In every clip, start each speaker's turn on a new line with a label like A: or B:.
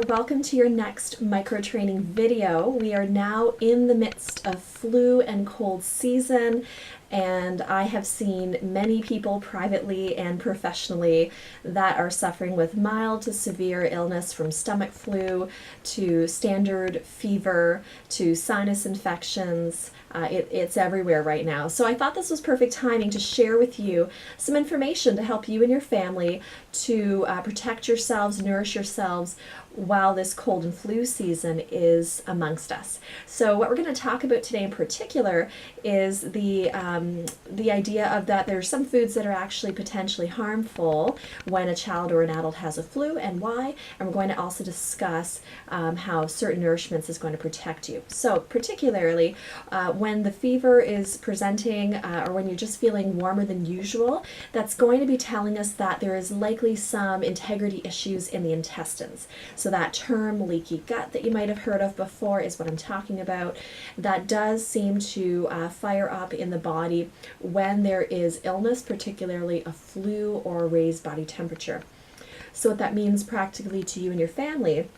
A: Welcome to your next micro training video. We are now in the midst of flu and cold season, and I have seen many people privately and professionally that are suffering with mild to severe illness, from stomach flu to standard fever to sinus infections. It's everywhere right now. So I thought this was perfect timing to share with you some information to help you and your family to protect yourselves, nourish yourselves while this cold and flu season is amongst us. So what we're going to talk about today in particular is the idea of that there's some foods that are actually potentially harmful when a child or an adult has a flu and why, and we're going to also discuss how certain nourishments is going to protect you. So particularly when the fever is presenting or when you're just feeling warmer than usual, that's going to be telling us that there is likely some integrity issues in the intestines. So that term leaky gut that you might have heard of before is what I'm talking about. That does seem to fire up in the body when there is illness, particularly a flu or a raised body temperature. So what that means practically to you and your family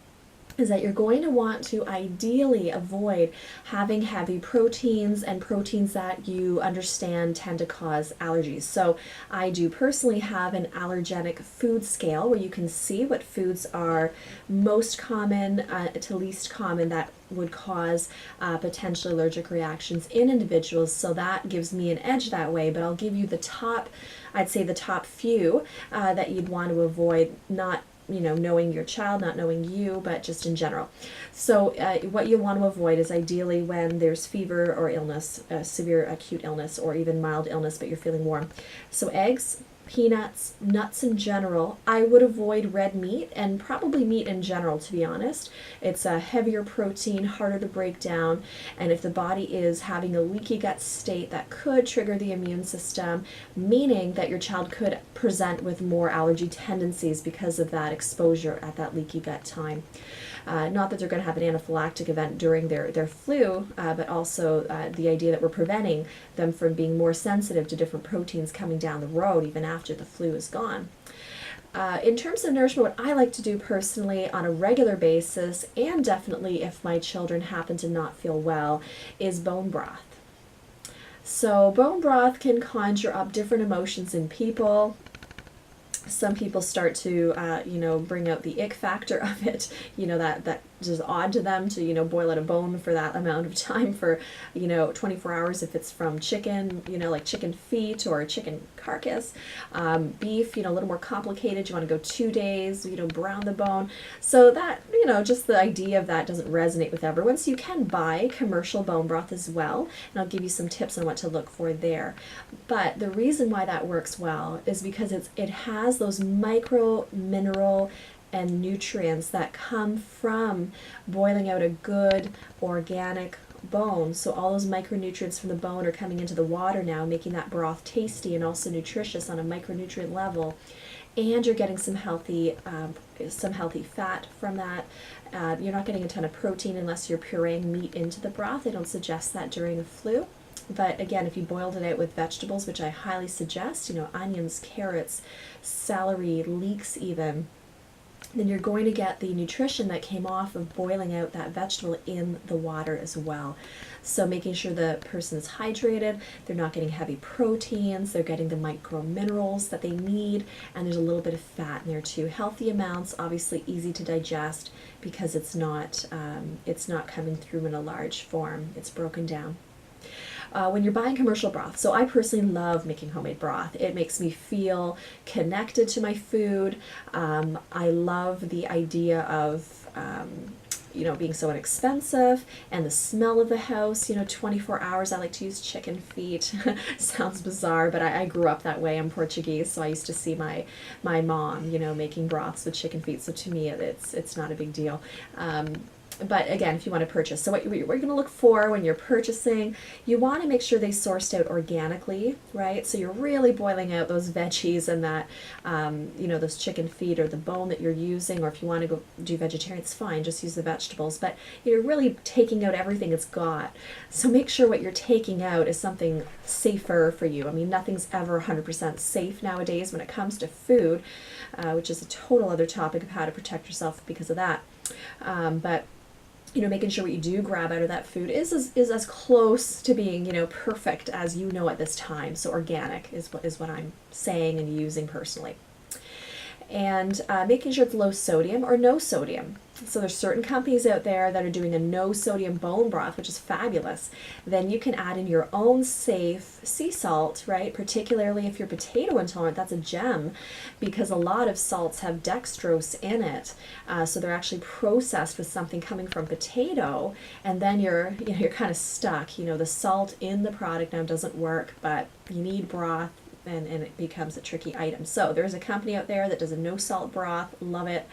A: is that you're going to want to ideally avoid having heavy proteins and proteins that you understand tend to cause allergies. So I do personally have an allergenic food scale where you can see what foods are most common to least common that would cause potential allergic reactions in individuals. So that gives me an edge that way, but I'll give you the top, I'd say the top few that you'd want to avoid, not knowing your child, not knowing you, but just in general. So what you want to avoid is ideally when there's fever or illness, severe acute illness, or even mild illness, but you're feeling warm. So eggs, peanuts, nuts in general. I would avoid red meat and probably meat in general, to be honest. It's a heavier protein, harder to break down, and if the body is having a leaky gut state, that could trigger the immune system, meaning that your child could present with more allergy tendencies because of that exposure at that leaky gut time. Not that they're going to have an anaphylactic event during their flu, but also the idea that we're preventing them from being more sensitive to different proteins coming down the road even after the flu is gone. In terms of nourishment, what I like to do personally on a regular basis, and definitely if my children happen to not feel well, is bone broth. So bone broth can conjure up different emotions in people. Some people start to, bring out the ick factor of it, that is odd to them to, boil out a bone for that amount of time for, 24 hours if it's from chicken, like chicken feet or chicken carcass. Beef, a little more complicated. You want to go 2 days, brown the bone. So that, just the idea of that doesn't resonate with everyone. So you can buy commercial bone broth as well, and I'll give you some tips on what to look for there. But the reason why that works well is because it has those micro mineral and nutrients that come from boiling out a good organic bone. So all those micronutrients from the bone are coming into the water now, making that broth tasty and also nutritious on a micronutrient level. And you're getting some healthy fat from that. You're not getting a ton of protein unless you're pureeing meat into the broth. I don't suggest that during a flu. But again, if you boiled it out with vegetables, which I highly suggest, onions, carrots, celery, leeks even, then you're going to get the nutrition that came off of boiling out that vegetable in the water as well. So making sure the person's hydrated, they're not getting heavy proteins, they're getting the micro minerals that they need, and there's a little bit of fat in there too. Healthy amounts, obviously easy to digest because it's not coming through in a large form. It's broken down. When you're buying commercial broth, so I personally love making homemade broth. It makes me feel connected to my food. I love the idea of being so inexpensive, and the smell of the house, 24 hours. I like to use chicken feet. Sounds bizarre, but I grew up that way. I'm Portuguese, so I used to see my mom, making broths with chicken feet. So to me, it's not a big deal. But again, if you want to purchase, so what you're going to look for when you're purchasing, you want to make sure they sourced out organically, right? So you're really boiling out those veggies and that, those chicken feet or the bone that you're using, or if you want to go do vegetarian, it's fine, just use the vegetables. But you're really taking out everything it's got. So make sure what you're taking out is something safer for you. I mean, nothing's ever 100% safe nowadays when it comes to food, which is a total other topic of how to protect yourself because of that. But making sure what you do grab out of that food is as close to being, perfect as at this time. So organic is what I'm saying and using personally. And making sure it's low sodium or no sodium. So there's certain companies out there that are doing a no sodium bone broth, which is fabulous. Then you can add in your own safe sea salt, right? Particularly if you're potato intolerant, that's a gem, because a lot of salts have dextrose in it. So they're actually processed with something coming from potato, and then you're kind of stuck. The salt in the product now doesn't work, but you need broth. And it becomes a tricky item. So there's a company out there that does a no salt broth, love it.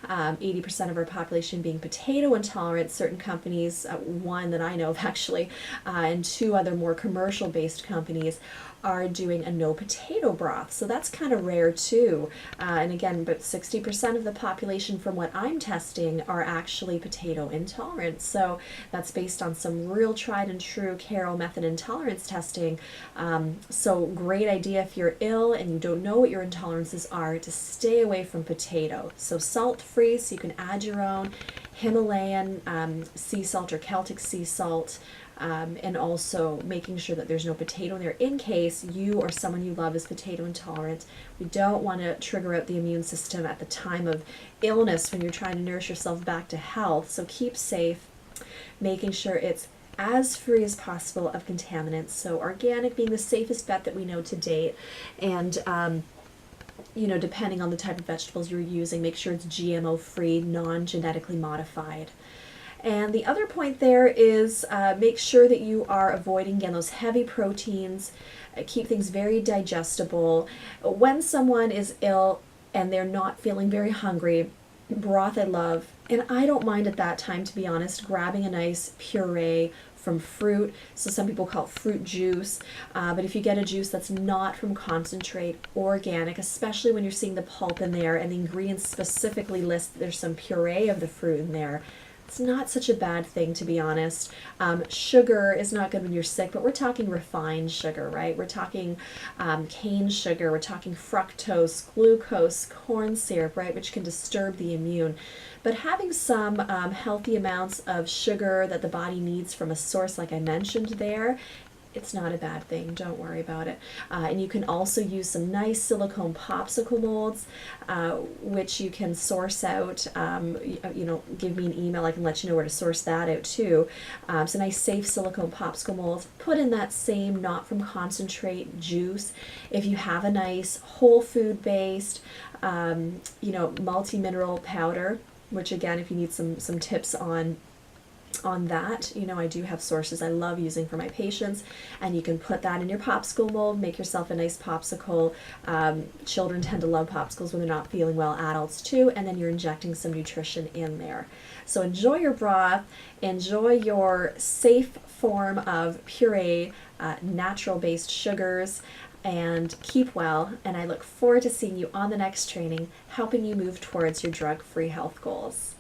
A: 80% of our population being potato intolerant. Certain companies, one that I know of actually, and two other more commercial based companies are doing a no potato broth. So that's kind of rare too. And again, but 60% of the population from what I'm testing are actually potato intolerant. So that's based on some real tried and true Carroll method intolerance testing. So great idea if you're ill and you don't know what your intolerances are to stay away from potato. So salt free, so you can add your own Himalayan sea salt or Celtic sea salt. And also making sure that there's no potato in there in case you or someone you love is potato intolerant. We don't want to trigger out the immune system at the time of illness when you're trying to nurse yourself back to health. So keep safe, making sure it's as free as possible of contaminants. So organic being the safest bet that we know to date. And depending on the type of vegetables you're using, make sure it's GMO free, non-genetically modified. And the other point there is make sure that you are avoiding, again, those heavy proteins, keep things very digestible. When someone is ill and they're not feeling very hungry, broth I love, and I don't mind at that time, to be honest, grabbing a nice puree from fruit. So some people call it fruit juice, but if you get a juice that's not from concentrate, organic, especially when you're seeing the pulp in there and the ingredients specifically list that there's some puree of the fruit in there, it's not such a bad thing, to be honest. Sugar is not good when you're sick, but we're talking refined sugar, right? We're talking cane sugar, we're talking fructose, glucose, corn syrup, right, which can disturb the immune. But having some healthy amounts of sugar that the body needs from a source like I mentioned there, it's not a bad thing. Don't worry about it. And you can also use some nice silicone popsicle molds, which you can source out. Give me an email. I can let you know where to source that out too. So nice safe silicone popsicle molds. Put in that same not from concentrate juice. If you have a nice whole food based, multi-mineral powder, which again, if you need some tips on that, I do have sources I love using for my patients, and you can put that in your popsicle mold, make yourself a nice popsicle. Children tend to love popsicles when they're not feeling well, adults too, and then you're injecting some nutrition in there. So enjoy your broth, enjoy your safe form of puree, natural based sugars, and keep well, and I look forward to seeing you on the next training, helping you move towards your drug-free health goals.